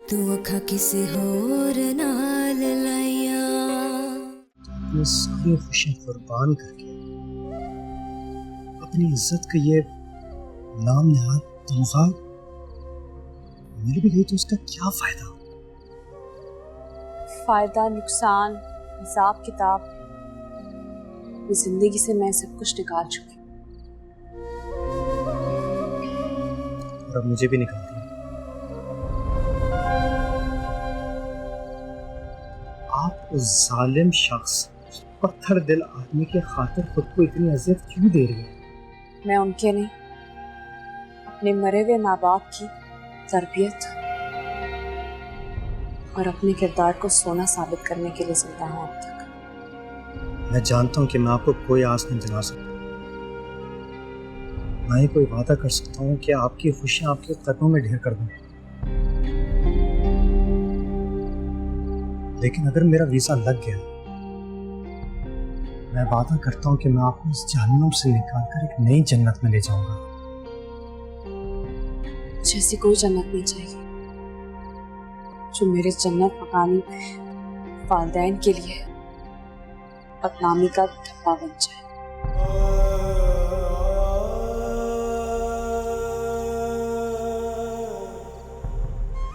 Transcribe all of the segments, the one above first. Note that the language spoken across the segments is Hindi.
तू अखा किसी होर नाल लाया। अपनी सारी खुशियां कुर्बान करके अपनी इज्जत का ये नाम नहाद तमगा मिल भी गई तो उसका क्या फायदा? फायदा नुकसान हिसाब किताब जिंदगी से मैं सब कुछ निकाल चुकी। और अब मुझे भी निकाल दिया। आप उस जालिम शख्स, पत्थर दिल आदमी के खातिर खुद को इतनी अजियत क्यों दे रही है? मैं उनके नहीं अपने मरे हुए माँ बाप की तरबियत और अपने किरदार को सोना साबित करने के लिए जिंदा हूँ अब तक। मैं जानता हूँ कि मैं आपको कोई आस नहीं दिला सकता, ना ही कोई वादा कर सकता हूँ कि आपकी खुशियाँ आपके कदमों में ढेर कर दूँ। लेकिन अगर मेरा वीजा लग गया, मैं वादा करता हूँ कि मैं आपको इस जहन्नुम से निकालकर एक नई जन्नत में ले जाऊंगा। मुझे ऐसी कोई जन्नत नहीं चाहिए जो मेरे जन्नत मकानी वालिदैन के लिए बदनामी का धब्बा बन जाए।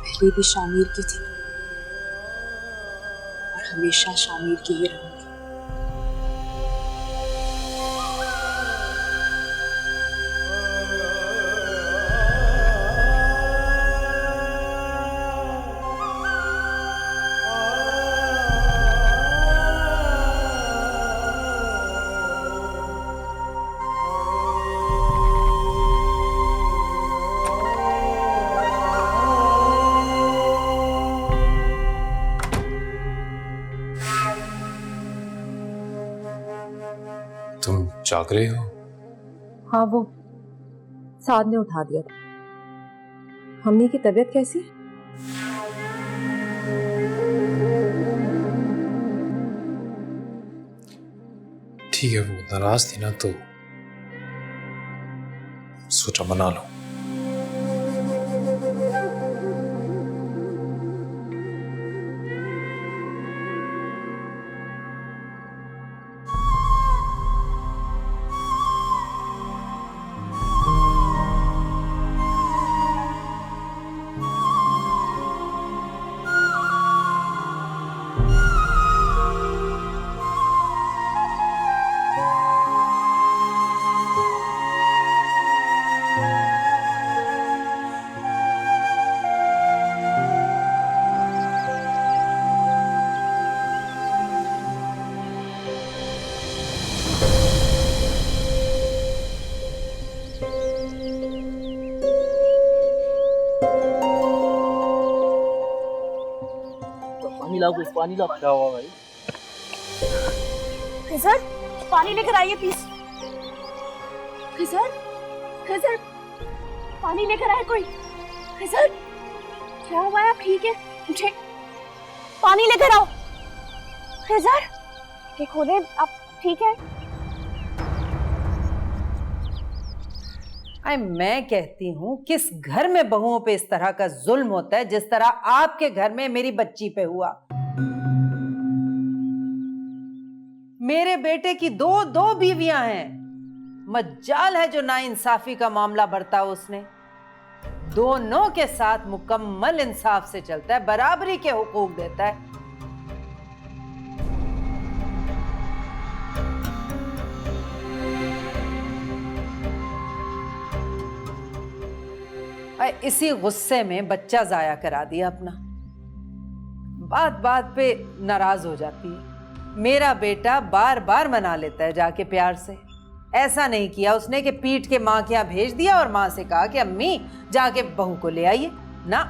पहले भी शामिर की थी और हमेशा शामिर की ही रहूंगी। तुम जाग रहे हो? हाँ, वो साद ने उठा दिया था। मम्मी की तबीयत कैसी है? ठीक है, वो नाराज थी ना तो सोचा मना लो। पानी ला क्या हुआ भाई? खिजर, पानी लेकर आइए प्लीज। खिजर, खिजर, पानी लेकर आए कोई। खिजर, क्या हुआ है? आप ठीक है? मुझे पानी लेकर आओ। खिजर, ये खोले, आप ठीक है? मैं कहती हूँ किस घर में बहुओं पे इस तरह का जुल्म होता है जिस तरह आपके घर में मेरी बच्ची पे हुआ। मेरे बेटे की दो बीवियां हैं। मज्जाल है जो नाइंसाफी का मामला बढ़ता उसने। दोनों के साथ मुकम्मल इंसाफ से चलता है, बराबरी के हुकूक देता है। इसी गुस्से में बच्चा जाया करा दिया अपना। बात बात पे नाराज हो जाती है। मेरा बेटा बार बार मना लेता है जाके प्यार से। ऐसा नहीं किया उसने कि पीट के माँ के यहाँ भेज दिया और माँ से कहा कि अम्मी जाके बहू को ले आइए ना।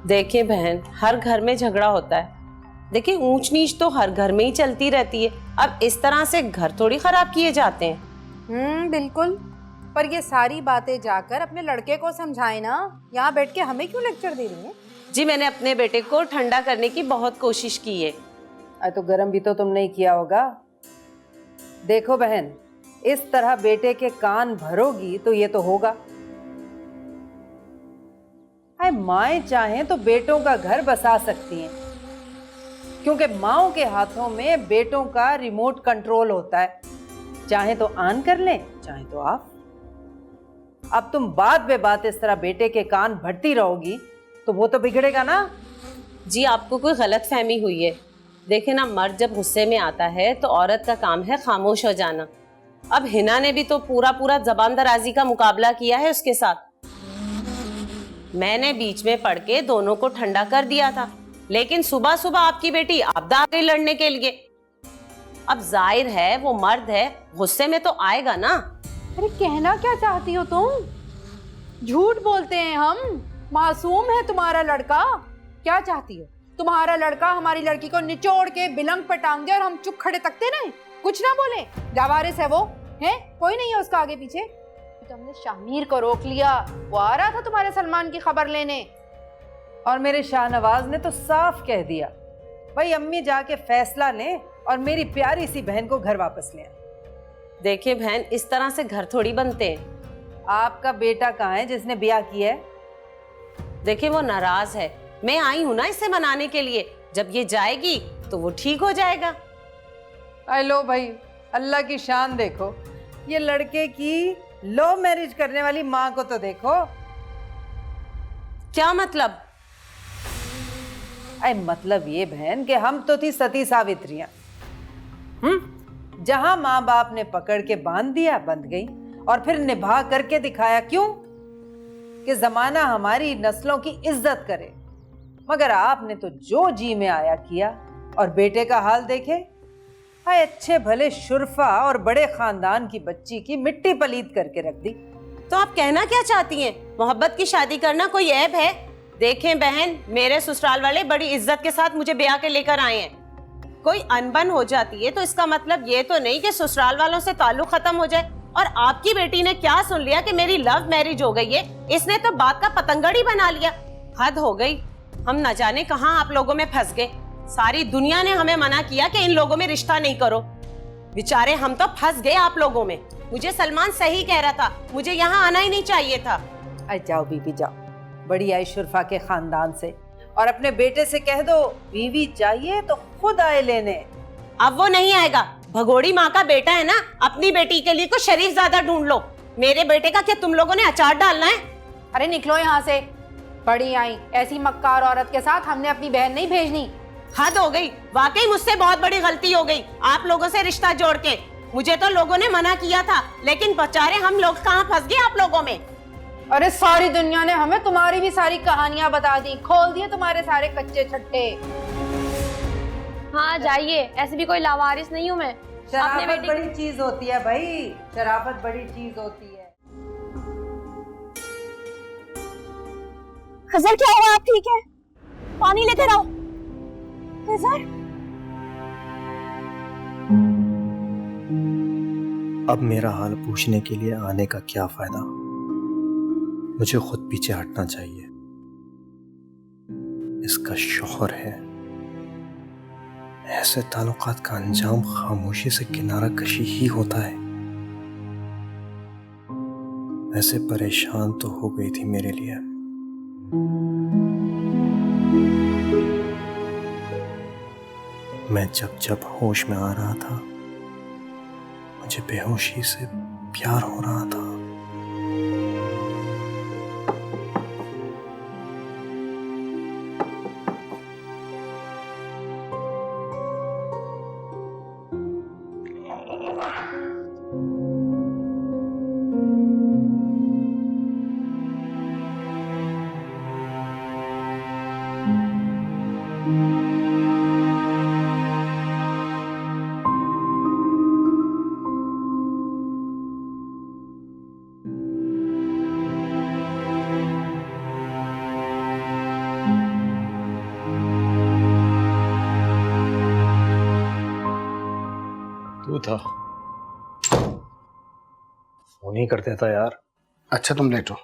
देखिए बहन, हर घर में झगड़ा होता है। देखिए ऊंच नीच तो हर घर में ही चलती रहती है। अब इस तरह से घर थोड़ी खराब किए जाते हैं। बिल्कुल, पर ये सारी बातें जाकर अपने लड़के को समझाए ना। यहाँ बैठ के हमें क्यों लेक्चर दे रही है? जी मैंने अपने बेटे को ठंडा करने की बहुत कोशिश की है। तो गर्म भी तो तुमने ही किया होगा। देखो बहन, इस तरह बेटे के कान भरोगी तो ये तो होगा। माएं चाहें तो बेटों का घर बसा सकती हैं, क्योंकि माओं के हाथों में बेटों का रिमोट कंट्रोल होता है। चाहे तो ऑन कर लें, चाहे तो ऑफ। अब तुम बात बे बात इस तरह बेटे के कान भरती रहोगी तो वो तो बिगड़ेगा ना। जी आपको कोई गलत फहमी हुई है। देखे ना, मर्द जब गुस्से में आता है तो औरत का काम है खामोश हो जाना। अब हिना ने भी तो पूरा जबान दराजी का मुकाबला किया है उसके साथ। मैंने बीच में पड़ के दोनों को ठंडा कर दिया था, लेकिन सुबह सुबह आपकी बेटी आपदा आ गई लड़ने के लिए। अब जाहिर है वो मर्द है, गुस्से में तो आएगा ना। अरे कहना क्या चाहती हो तुम? झूठ बोलते हैं हम, मासूम है तुम्हारा लड़का। क्या चाहती हो? तुम्हारा लड़का हमारी लड़की को निचोड़ के बिलंग पे टांग दे और हम चुप खड़े तकते रहे, कुछ ना बोले? जावारिस है वो, है कोई नहीं है उसका आगे पीछे। तो हमने शाहमीर को रोक लिया, वो आ रहा था तुम्हारे सलमान की खबर लेने। और मेरे शाहनवाज ने तो साफ कह दिया, भाई अम्मी जाके फैसला लें और मेरी प्यारी सी बहन को घर वापस ले आए। देखिए बहन, इस तरह से घर थोड़ी बनते हैं। आपका बेटा कहाँ है जिसने ब्याह किया है? देखिए वो नाराज है, मैं आई हूं ना इसे मनाने के लिए। जब ये जाएगी तो वो ठीक हो जाएगा। लो भाई, अल्लाह की शान देखो, ये लड़के की लव मैरिज करने वाली माँ को तो देखो। क्या मतलब? मतलब ये बहन कि हम तो थी सती सावित्रियां, जहां माँ बाप ने पकड़ के बांध दिया, बंध गई, और फिर निभा करके दिखाया। क्यों? कि जमाना हमारी नस्लों की इज्जत करे। मगर आपने तो जो जी में आया किया। और बेटे का हाल देखे, हाय अच्छे भले शुरफा और बड़े खानदान की बच्ची की मिट्टी पलीत करके रख दी। तो आप कहना क्या चाहती हैं? मोहब्बत की शादी करना कोई ऐब है? देखें बहन, मेरे ससुराल वाले बड़ी इज्जत के साथ मुझे ब्याह के लेकर आए हैं। कोई अनबन हो जाती है तो इसका मतलब ये तो नहीं कि ससुराल वालों से ताल्लुक खत्म हो जाए। और आपकी बेटी ने क्या सुन लिया कि मेरी लव मैरिज हो गई है? इसने तो बात का पतंगड़ ही बना लिया। हद हो गई। हम न जाने कहां आप लोगों में फंस गए। सारी दुनिया ने हमें मना किया कि इन लोगों में रिश्ता नहीं करो। बेचारे हम तो फंस गए आप लोगों में। मुझे सलमान सही कह रहा था, मुझे यहाँ आना ही नहीं चाहिए था। जाओ बीबी जाओ, बड़ी आई शुरफा के खानदान से, और अपने बेटे से कह दो बीवी चाहिए तो खुद आए लेने। अब वो नहीं आएगा। भगोड़ी माँ का बेटा है ना, अपनी बेटी के लिए कुछ शरीफ ज्यादा ढूंढ लो। मेरे बेटे का क्या तुम लोगों ने अचार डालना है? अरे निकलो यहाँ से। बड़ी आई, ऐसी मक्कार औरत के साथ हमने अपनी बहन नहीं भेजनी। हद हो गई, वाकई मुझसे बहुत बड़ी गलती हो गई आप लोगों से रिश्ता जोड़ के। मुझे तो लोगों ने मना किया था, लेकिन बेचारे हम लोग कहाँ फंस गए आप लोगों में। अरे सारी दुनिया ने हमें तुम्हारी भी सारी कहानियां बता दी, खोल दिए तुम्हारे सारे कच्चे छट्टे। हाँ जाइए, ऐसे भी कोई लावारिस नहीं हूँ मैं। शराफत बड़ी चीज होती है भाई, शराफत बड़ी चीज होती है। खजर क्या हुआ? आप ठीक है? पानी लेकर आओ। खजर, अब मेरा हाल पूछने के लिए आने का क्या फायदा? मुझे खुद पीछे हटना चाहिए। इसका शौहर है। ऐसे ताल्लुकात का अंजाम खामोशी से किनारा कशी ही होता है। ऐसे परेशान तो हो गई थी मेरे लिए। मैं जब जब होश में आ रहा था, मुझे बेहोशी से प्यार हो रहा था। तू था, फोन ही कर देता यार। अच्छा तुम लेटो।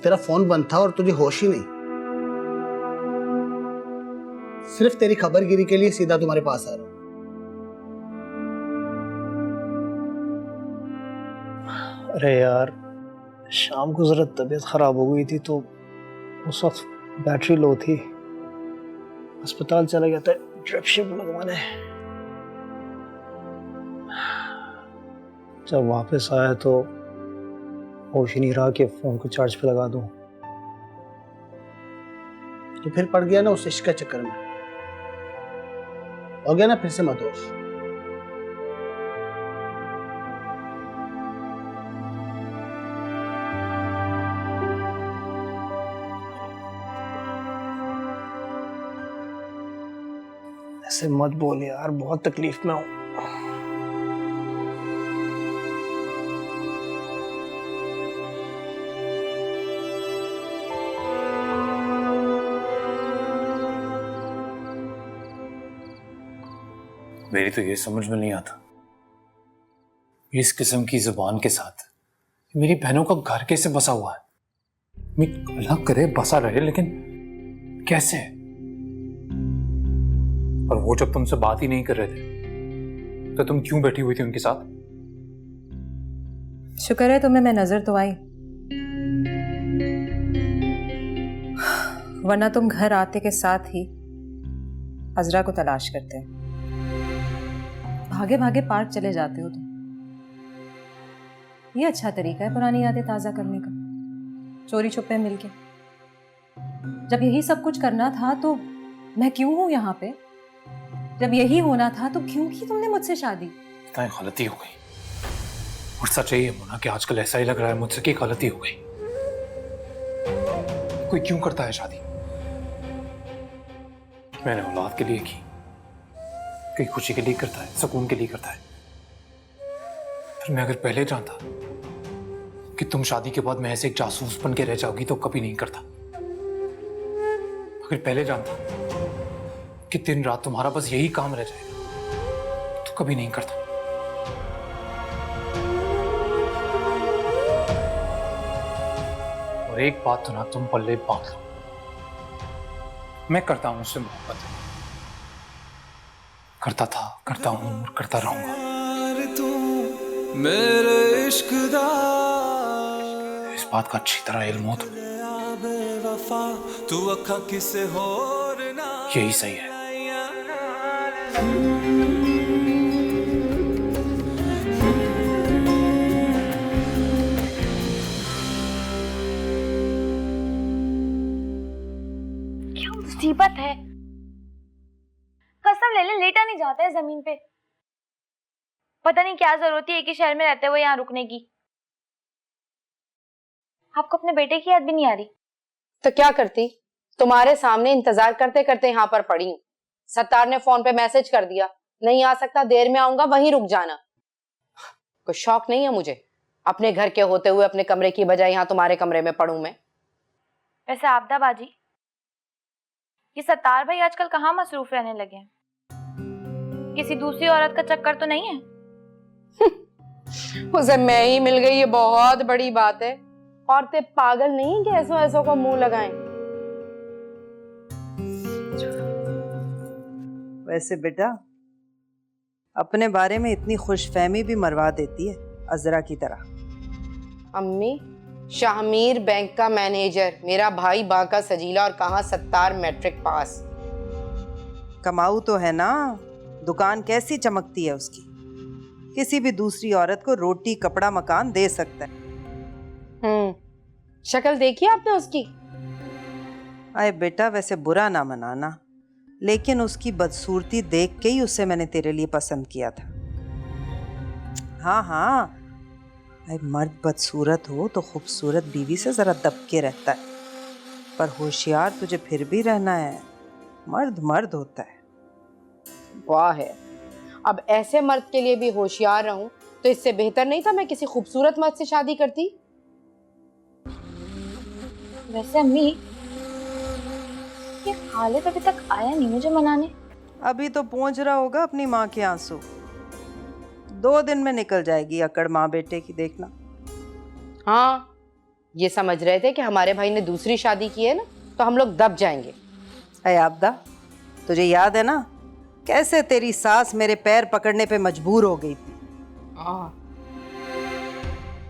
तेरा फोन बंद था और तुझे होश ही नहीं। सिर्फ तेरी खबरगिरी के लिए सीधा तुम्हारे पास आ रहा हूं। अरे यार, शाम को जरा तबीयत खराब हो गई थी तो उस वक्त बैटरी लो थी, अस्पताल चला गया था ड्रिप शिप लगवाने। जब वापस आया तो होश ही नहीं रहा कि फोन को चार्ज पे लगा दूं। तो फिर पड़ गया ना उस इश्क के चक्कर में, हो गया ना फिर से मदहोश। ऐसे मत बोल यार, बहुत तकलीफ में हूं। मेरी तो ये समझ में नहीं आता, इस किस्म की जुबान के साथ मेरी बहनों का घर कैसे बसा हुआ है। अल्लाह करे बसा रहे, लेकिन कैसे? और वो जब तुमसे बात ही नहीं कर रहे थे तो तुम क्यों बैठी हुई थी उनके साथ? शुक्र है तुम्हें मैं नजर तो आई, वरना तुम घर आते के साथ ही अजरा को तलाश करते। भागे भागे पार्क चले जाते हो तुम। ये अच्छा तरीका है पुरानी यादें ताजा करने का, चोरी छुपे मिलके। जब यही सब कुछ करना था तो मैं क्यों हूं यहाँ पे? जब यही होना था तो क्यों की तुमने मुझसे शादी? इतना गलती हो गई, और सच है ये मोना कि आजकल ऐसा ही लग रहा है मुझसे कि गलती हो गई। कोई क्यों करता है शादी? मैंने औलाद के लिए की, कोई खुशी के लिए करता है, सुकून के लिए करता है। फिर मैं अगर पहले जानता कि तुम शादी के बाद मैं ऐसे एक जासूस बन के रह जाओगी तो कभी नहीं करता। अगर पहले जानता कि दिन रात तुम्हारा बस यही काम रह जाएगा तो कभी नहीं करता। और एक बात तो ना तुम पल्ले बांध लो, मैं करता हूं उससे मोहब्बत, करता था, करता हूं और करता रहूंगा। मेरे इश्क दा इस बात का अच्छी तरह इल्म हो तुम्हें, तू अखा किसे होर ना, यही सही है। क्या मुसीबत है, कसम ले ले लेटा नहीं जाता है जमीन पे। पता नहीं क्या जरूरत है एक ही शहर में रहते हुए यहाँ रुकने की। आपको अपने बेटे की याद भी नहीं आ रही? तो क्या करती, तुम्हारे सामने इंतजार करते करते यहाँ पर पड़ी हूँ। सत्तार ने फोन पे मैसेज कर दिया, नहीं आ सकता, देर में आऊंगा, वहीं रुक जाना। कोई शौक नहीं है मुझे अपने घर के होते हुए अपने कमरे की बजाय यहाँ तुम्हारे कमरे में पढ़ूं मैं। वैसे आपदा बाजी, ये सत्तार भाई आजकल कहाँ मसरूफ रहने लगे हैं? किसी दूसरी औरत का चक्कर तो नहीं है? उसे मैं ही मिल गई, ये बहुत बड़ी बात है। औरतें पागल नहीं कि ऐसो ऐसो को मुंह लगाएं। वैसे बेटा, अपने बारे में इतनी खुशफहमी भी मरवा देती है अजरा की तरह। अम्मी, शाहमीर बैंक का मैनेजर, मेरा भाई बांका सजीला, और कहाँ सत्तार मैट्रिक पास। कमाऊ तो है ना, दुकान कैसी चमकती है उसकी। किसी भी दूसरी औरत को रोटी कपड़ा मकान दे सकता है। शक्ल देखी आपने उसकी? अरे बेटा, वैसे बुरा ना मनाना, लेकिन उसकी बदसूरती देख के ही उसे मैंने तेरे लिए पसंद किया था। हाँ हाँ, अरे मर्द बदसूरत हो तो खूबसूरत बीवी से जरा दबके रहता है, पर होशियार तुझे फिर भी रहना है। मर्द मर्द होता है। वाह है, अब ऐसे मर्द के लिए भी होशियार रहूं तो इससे बेहतर नहीं था मैं किसी खूबसूरत मर्द से शादी करती? वैसे अम्मी, ये खालिद अभी तक आया नहीं मुझे मनाने। अभी तो पहुंच रहा होगा अपनी माँ के आंसू। 2 दिन में निकल जाएगी अकड़ माँ बेटे की, देखना। हाँ, ये समझ रहे थे कि हमारे भाई ने दूसरी शादी की है ना, तो हम लोग दब जाएंगे। अरे आपदा, तुझे याद है ना कैसे तेरी सास मेरे पैर पकड़ने पे मजबूर हो गई थी?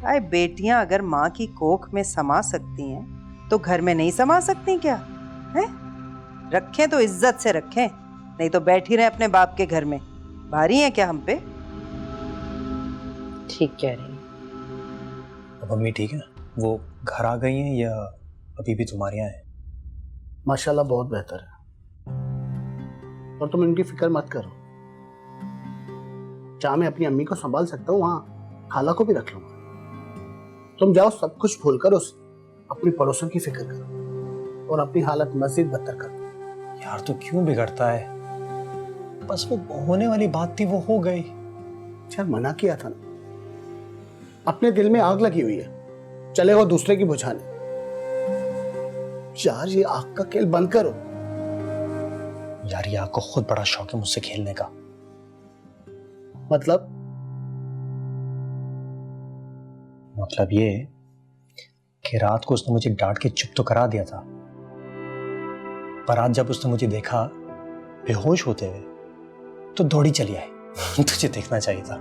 अरे बेटियां अगर माँ की कोख में समा सकती हैं तो घर में नहीं समा सकती क्या है? रखें तो इज्जत से रखें, नहीं तो बैठी रहे अपने बाप के घर में। भारी है क्या हम पे? ठीक कह रही है। अब मम्मी ठीक है? वो घर आ गई हैं या अभी भी तुम्हारे यहाँ है? माशाल्लाह बहुत बेहतर है, और तुम इनकी फिक्र मत करो। जहाँ मैं अपनी अम्मी को संभाल सकता हूँ वहाँ खाला को भी रख लूंगा। तुम जाओ, सब कुछ भूलकर उस अपनी पड़ोसन की फिक्र करो और अपनी हालत मजीद बदतर करो। यार तो क्यों बिगड़ता है? बस वो होने वाली बात थी, वो हो गई। यार मना किया था ना, अपने दिल में आग लगी हुई है, चले वो दूसरे की बुझाने। यार ये आग का खेल बंद करो। यार ये आग को खुद बड़ा शौक है मुझसे खेलने का। मतलब ये कि रात को उसने मुझे डांट के चुप तो करा दिया था, पर आज जब उसने मुझे देखा बेहोश होते हुए तो दौड़ी चली आई। तुझे देखना चाहिए था।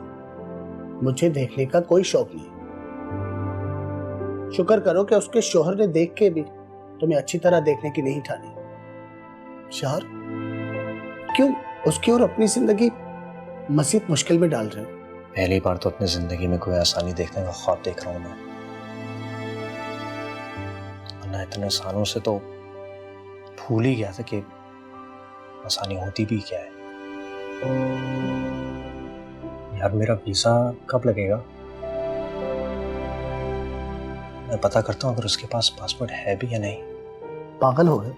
मुझे देखने का कोई शौक नहीं। शुक्र करो कि उसके शोहर ने देख के भी तुम्हें अच्छी तरह देखने की नहीं ठानी। यार क्यों उसकी और अपनी जिंदगी मजीद मुश्किल में डाल रहे हो? पहली बार तो अपनी जिंदगी में कोई आसानी देखने का ख्वाब देख रहा हूं मैं, वरना इतने सालों से तो भूल ही गया था कि आसानी होती भी क्या है। यार मेरा वीजा कब लगेगा? मैं पता करता हूँ अगर उसके पास पासपोर्ट है भी या नहीं। पागल हो गए?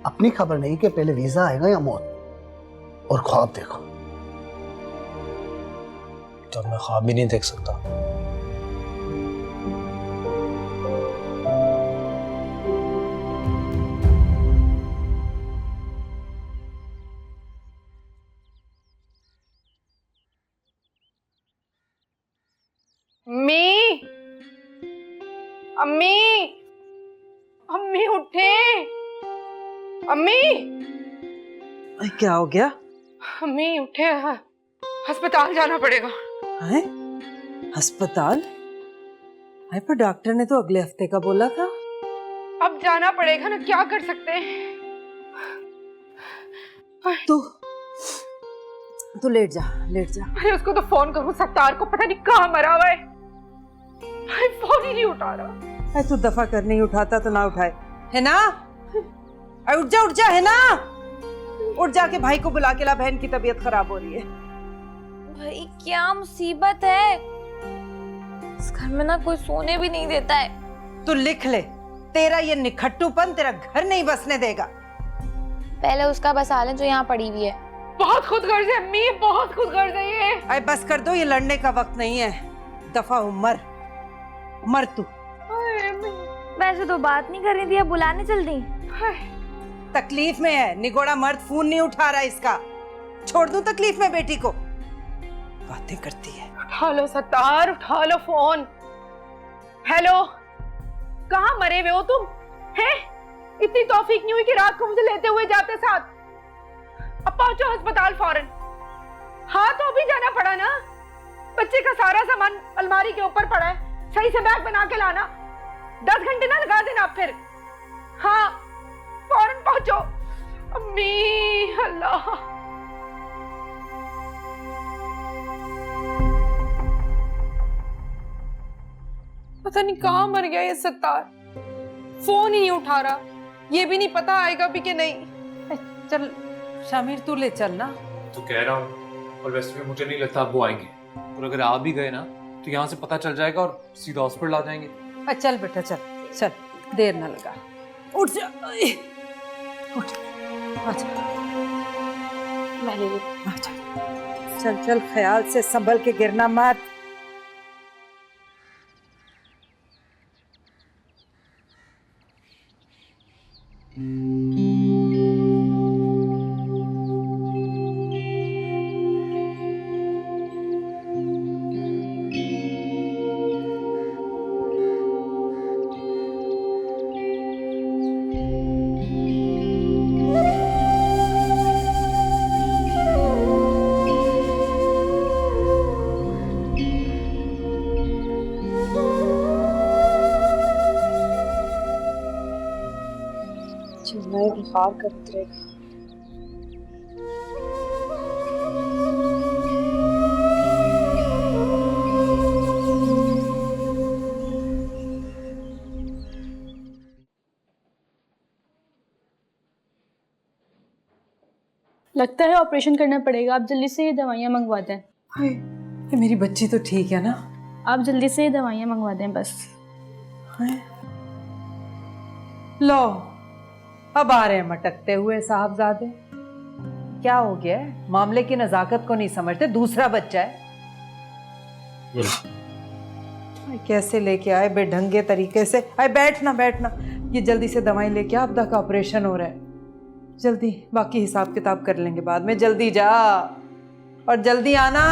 अपनी खबर नहीं कि पहले वीजा आएगा या मौत, और ख्वाब देखो। तो मैं ख्वाब भी नहीं देख सकता। अम्मी, अम्मी, अम्मी उठे। अम्मी, क्या हो गया? अम्मी उठे, अस्पताल जाना पड़ेगा। है? अस्पताल? अरे पर डॉक्टर ने तो अगले हफ्ते का बोला था। अब जाना पड़ेगा ना, क्या कर सकते हैं। तू लेट जा, लेट जा। अरे उसको तो फोन करूं, सत्तार को पता नहीं कहाँ मरा हुआ है। अरे फोन ही नहीं उठा रहा। अरे तू दफा कर, नहीं उठाता तो ना उठाए, है ना? अरे उठ जा, है ना? उठ जाके भाई को बुला के ला, बहन की तबीयत खराब हो रही है। भाई क्या मुसीबत है, इस घर में ना कोई सोने भी नहीं देता है। तू लिख ले, तेरा ये निखट्टूपन तेरा घर नहीं बसने देगा। पहले उसका बसा ले जो यहाँ पड़ी हुई है। बहुत खुदगर्ज है अम्मी, बहुत खुदगर्ज है ये। अरे बस कर दो, ये लड़ने का वक्त नहीं है। दफा हो, मर तू। वैसे तो बात नहीं कर रही थी, अब बुलाने चल दी। तकलीफ में है, निगोड़ा मर्द फोन नहीं उठा रहा इसका। छोड़ दूं तकलीफ में बेटी को? बातें करती है। उठा लो सत्तार, उठा लो फोन। हेलो, कहाँ मरे हुए हो तुम? हैं? इतनी तौफीक नहीं हुई कि रात को मुझे लेते हुए जाते साथ। अब पहुंचो अस्पताल फौरन। हाँ तो अभी जाना पड़ा ना, बच्चे का सारा सामान अलमारी के ऊपर पड़ा है, सही से बैग बना के लाना। 10 घंटे ना लगा देना आप फिर। हाँ फौरन पहुंचो। अम्मी, अल्लाह। पता नहीं कहाँ मर गया ये सत्तार, फोन ही नहीं उठा रहा। ये भी नहीं पता आएगा भी कि नहीं। चल शामिर, तू ले चल ना। तो कह रहा हूँ, और वैसे भी मुझे नहीं लगता अब वो आएंगे, और अगर आ भी गए ना तो यहाँ से पता चल जाएगा और सीधा हॉस्पिटल आ जाएंगे। चल बेटा, चल चल, देर ना लगा। उठ जा, उठ, आजा, आजा। चल चल, ख्याल से संभल के, गिरना मत। बुखार कर उतरेगा। लगता है ऑपरेशन करना पड़ेगा। आप जल्दी से ये दवाइयाँ मंगवा दें। ये मेरी बच्ची तो ठीक है ना? आप जल्दी से ये दवाइयाँ मंगवा दें बस। लो, अब आ रहे हैं मटकते हुए साहबजादे। क्या हो गया है? मामले की नजाकत को नहीं समझते, दूसरा बच्चा है। कैसे लेके आए बेढंगे तरीके से। आए बैठना बैठना, ये जल्दी से दवाई लेके आ, अब्दा का ऑपरेशन हो रहा है। जल्दी, बाकी हिसाब किताब कर लेंगे बाद में। जल्दी जा और जल्दी आना।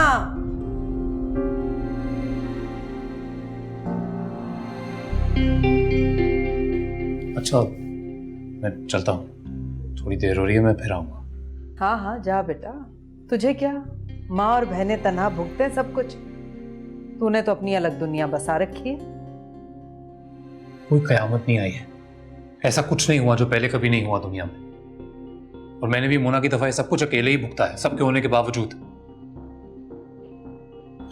अच्छा, मैं चलता हूँ, थोड़ी देर हो रही है, मैं फिर आऊंगा। हाँ हाँ जा बेटा, तुझे क्या, माँ और बहनें तन्हा भुगते हैं सब कुछ। तूने तो अपनी अलग दुनिया बसा रखी है। कोई कयामत नहीं आई है, ऐसा कुछ नहीं हुआ जो पहले कभी नहीं हुआ दुनिया में। और मैंने भी मोना की दफा सब कुछ अकेले ही भुगता है, सबके होने के बावजूद।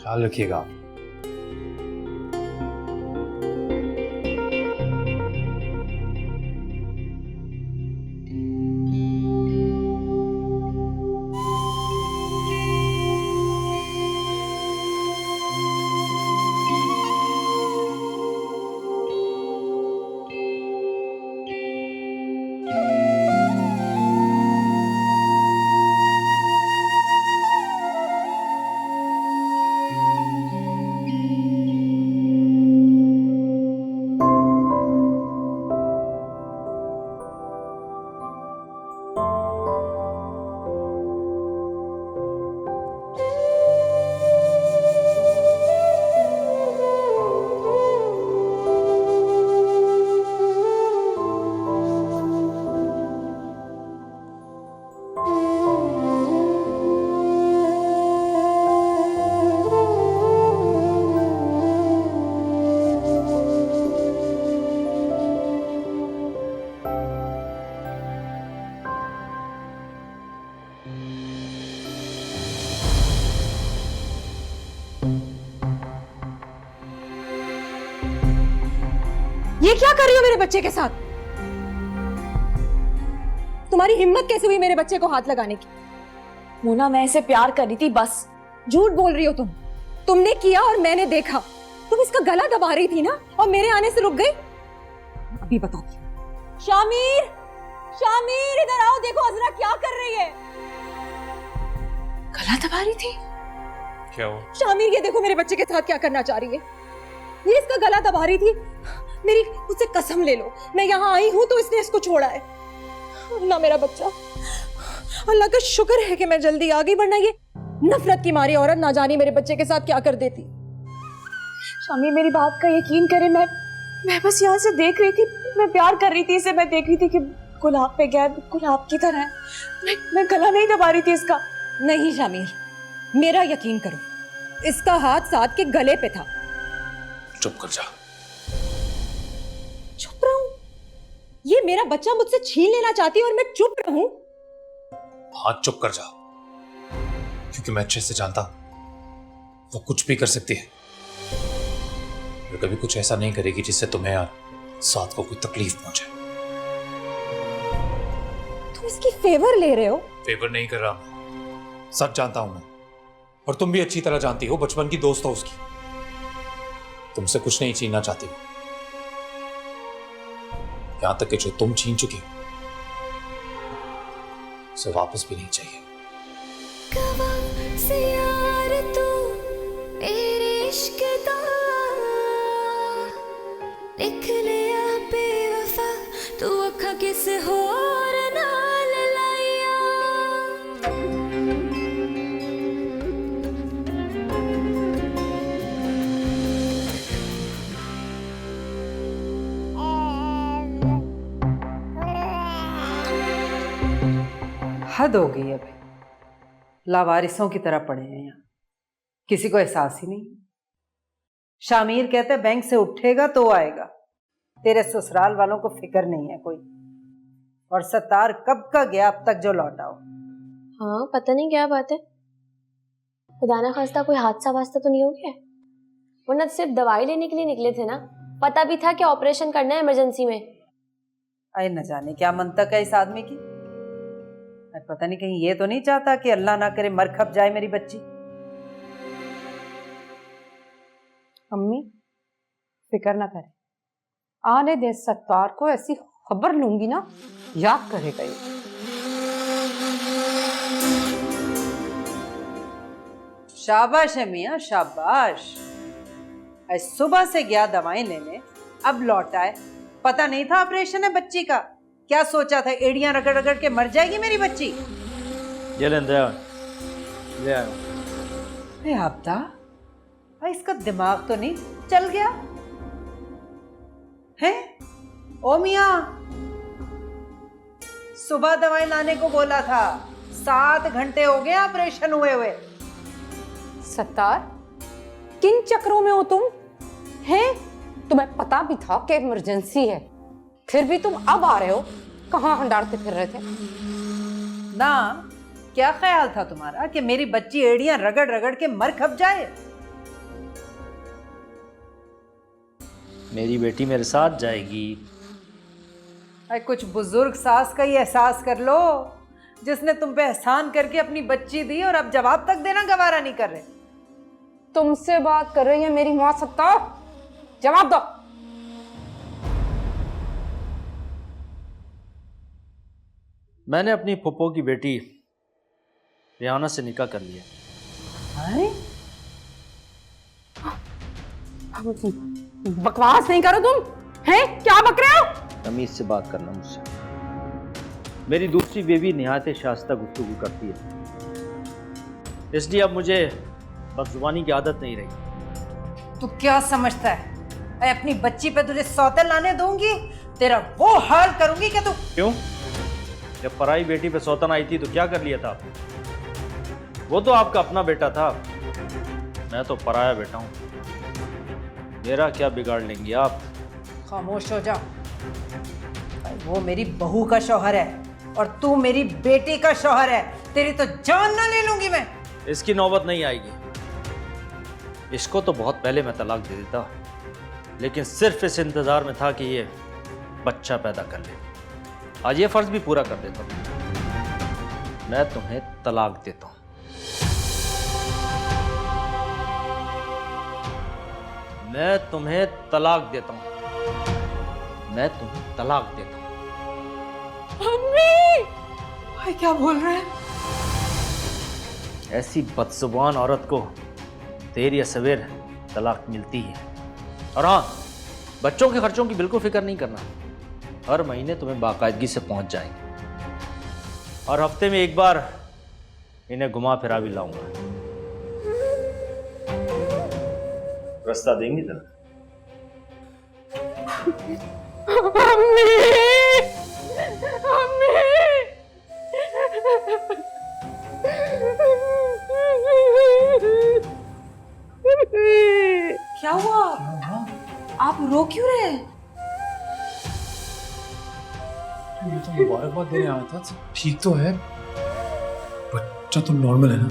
ख्याल रखिएगा। ये क्या कर रही हो मेरे बच्चे के साथ? तुम्हारी हिम्मत कैसे हुई मेरे बच्चे को हाथ लगाने की? मोना, मैं इसे प्यार कर रही थी बस। झूठ बोल रही हो तुम। तुमने किया और मैंने देखा। तुम इसका गला दबा रही थी ना, और मेरे आने से रुक गई। अभी बताती हूँ। शामिर, शामिर इधर आओ, देखो अजरा क्या कर रही है। गला दबा रही थी? क्या हुआ? शामिर ये देखो मेरे बच्चे के साथ क्या करना चाह रही है। ये इसका गला दबा रही थी। मेरी मुझसे कसम ले लो, मैं यहाँ आई हूँ तो इसने इसको छोड़ा है ना। मेरा बच्चा, अल्लाह का शुक्र है कि मैं जल्दी आ गई, वरना ये नफरत की मारी औरत ना जाने मेरे बच्चे के साथ क्या कर देती। शामी, मेरी बात का यकीन करें, मैं बस यहाँ से देख रही थी। मैं प्यार कर रही थी इसे। मैं देख रही थी कि गुलाब पे गया, गुलाब की तरह है। मैं गला नहीं दबा रही थी इसका। नहीं शामिर, मेरा यकीन करो, इसका हाथ साथ के गले पे था। चुप कर जा। चुप रहूं? ये मेरा बच्चा मुझसे छीन लेना चाहती है और मैं चुप रहूं? हाथ चुप कर जा, क्योंकि मैं अच्छे से जानता हूं वो कुछ भी कर सकती है। वो कभी कुछ ऐसा नहीं करेगी जिससे तुम्हें यार साथ को कोई तकलीफ पहुंचे। तुम इसकी फेवर ले रहे हो? फेवर नहीं कर रहा मैं, सच जानता हूं मैं, और तुम भी अच्छी तरह जानती हो। बचपन की दोस्त हो उसकी, तुमसे कुछ नहीं छीनना चाहती, यहां तक कि जो तुम छीन चुके हो उसे वापस भी नहीं चाहिए। से यार तू मेरे इश्क दा लिख लिया बेवफा, तू अखा किस होर नाल लाया। हद हो गई अभी, लावारिसों की तरह पड़े हैं यहाँ, किसी को एहसास ही नहीं। शामिर कहते बैंक से उठेगा तो आएगा, तेरे ससुराल वालों को फिक्र नहीं है कोई। और सत्तार कब का गया अब तक जो लौटा हो। हाँ पता नहीं क्या बात है, खुदा ना खास्ता कोई हादसा वास्ता तो नहीं हो गया? वरना तो सिर्फ दवाई लेने के लिए निकले थे ना, पता भी था कि ऑपरेशन करना है इमरजेंसी में। अरे न जाने क्या मंतक है इस आदमी की। अरे पता नहीं कहीं ये तो नहीं चाहता कि अल्लाह ना करे मर खप जाए मेरी बच्ची। अम्मी फिक्र ना करे, आने दे सत्तार को, ऐसी खबर लूंगी ना याद करेगा ये। शाबाश है मियाँ शाबाश। आज सुबह से गया दवाएं लेने, अब लौटा है, पता नहीं था ऑपरेशन है बच्ची का। क्या सोचा था एड़ियां रगड़ रगड़ के मर जाएगी मेरी बच्ची। ये ले आया। अरे आपदा, भाई इसका दिमाग तो नहीं चल गया है? ओ मियाँ, सुबह दवाई लाने को बोला था, 7 घंटे हो गए ऑपरेशन हुए हुए। सत्तार, किन चक्रों में हो तुम? हैं? तुम्हें पता भी था कि इमरजेंसी है, फिर भी तुम अब आ रहे हो? कहाँ हंडारते फिर रहे थे? ना, क्या ख्याल था तुम्हारा कि मेरी बच्ची एड़ियां रगड़ रगड़ के मर खप जाए? मेरी बेटी मेरे साथ जाएगी। अरे कुछ बुजुर्ग सास का ही एहसास कर लो, जिसने तुम पे एहसान करके अपनी बच्ची दी और अब जवाब तक देना गवारा नहीं कर रहे। तुमसे बात कर रही है मेरी माँ सत्तार, जवाब दो। मैंने अपनी फुप्पो की बेटी रिहाना से निकाह कर लिया। अरे बकवास नहीं करो तुम, हैं? क्या बक रहे हो? तमीज से बात करना मुझसे। मेरी दूसरी बेबी निहायत शाइस्ता गुफ्तगू करती है, इसलिए अब मुझे बदजुबानी की आदत नहीं रही। तू क्या समझता है? मैं अपनी बच्ची पे तुझे सौते लाने दूंगी? तेरा वो हाल करूंगी कि तू। क्यों? जब पराई बेटी पे सौतन आई थी तो क्या कर लिया था आपने? वो तो आपका अपना बेटा था, मैं तो पराया बेटा हूं। मेरा क्या बिगाड़ लेंगी आप? खामोश हो जा। वो मेरी बहू का शौहर है और तू मेरी बेटी का शौहर है। तेरी तो जान ना ले लूंगी मैं। इसकी नौबत नहीं आएगी। इसको तो बहुत पहले मैं तलाक दे देता, लेकिन सिर्फ इस इंतजार में था कि ये बच्चा पैदा कर ले। आज ये फर्ज भी पूरा कर देता हूं। मैं तुम्हें तलाक देता हूं। मैं तुम्हें तलाक देता हूं। मैं तुम्हें तलाक देता हूं। अम्मी! भाई क्या बोल रहे हैं? ऐसी बदजुबान औरत को देर या सवेर तलाक मिलती है। और हाँ, बच्चों के खर्चों की बिल्कुल फिक्र नहीं करना। हर महीने तुम्हें बाकायदगी से पहुंच जाएंगे और हफ्ते में एक बार इन्हें घुमा फिरा भी लाऊंगा। रास्ता देंगी जरा? क्या हुआ? आप रो क्यों रहे हैं? मैं तो मुबारकबाद देने आया था। ठीक तो है, बच्चा तो नॉर्मल है ना?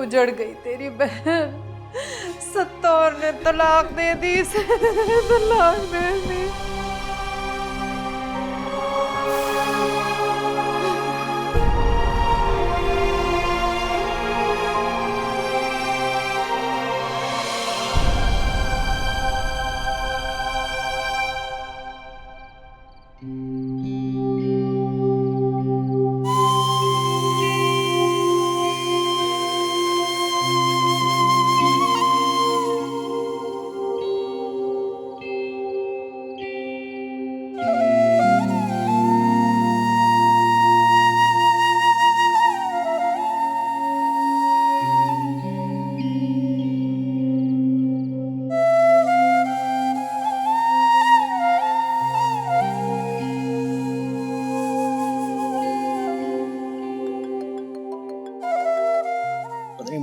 उजड़ गई तेरी बहन। सत्तार ने तलाक दे दी। तलाक दे दी।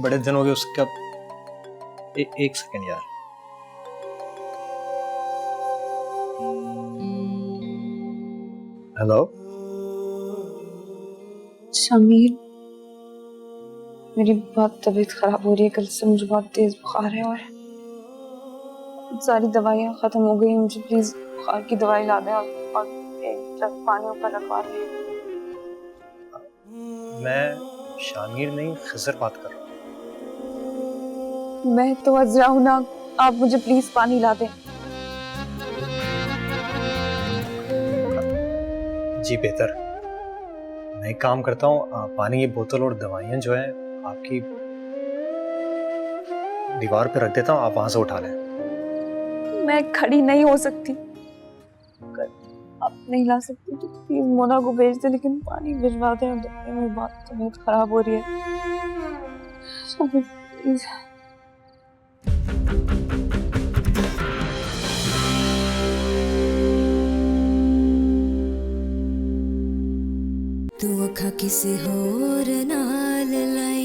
बड़े दिन हो गए उसका। एक सेकंड यार। हेलो शमीर, मेरी बहुत तबीयत खराब हो रही है। कल से मुझे बहुत तेज बुखार है और सारी दवाइयाँ खत्म हो गई। मुझे प्लीज बुखार की दवाई ला दें और एक जग पानी ऊपर रखवा दें। मैं शामिर नहीं, खिजर बात कर रहा हूँ। मैं तो अजरा हूँ ना, आप मुझे प्लीज पानी ला दें। जी बेहतर, मैं एक काम करता हूँ, पानी की बोतल और दवाइयाँ जो है आपकी दीवार पे रख देता हूँ, आप वहां से उठा लें। मैं खड़ी नहीं हो सकती, आप नहीं ला सकती तो प्लीज मोना को भेज दे, लेकिन पानी भिजवा दें। मेरी बहुत तबीयत खराब हो रही है। प्लीज। तू अखा किसे होर नाल लाई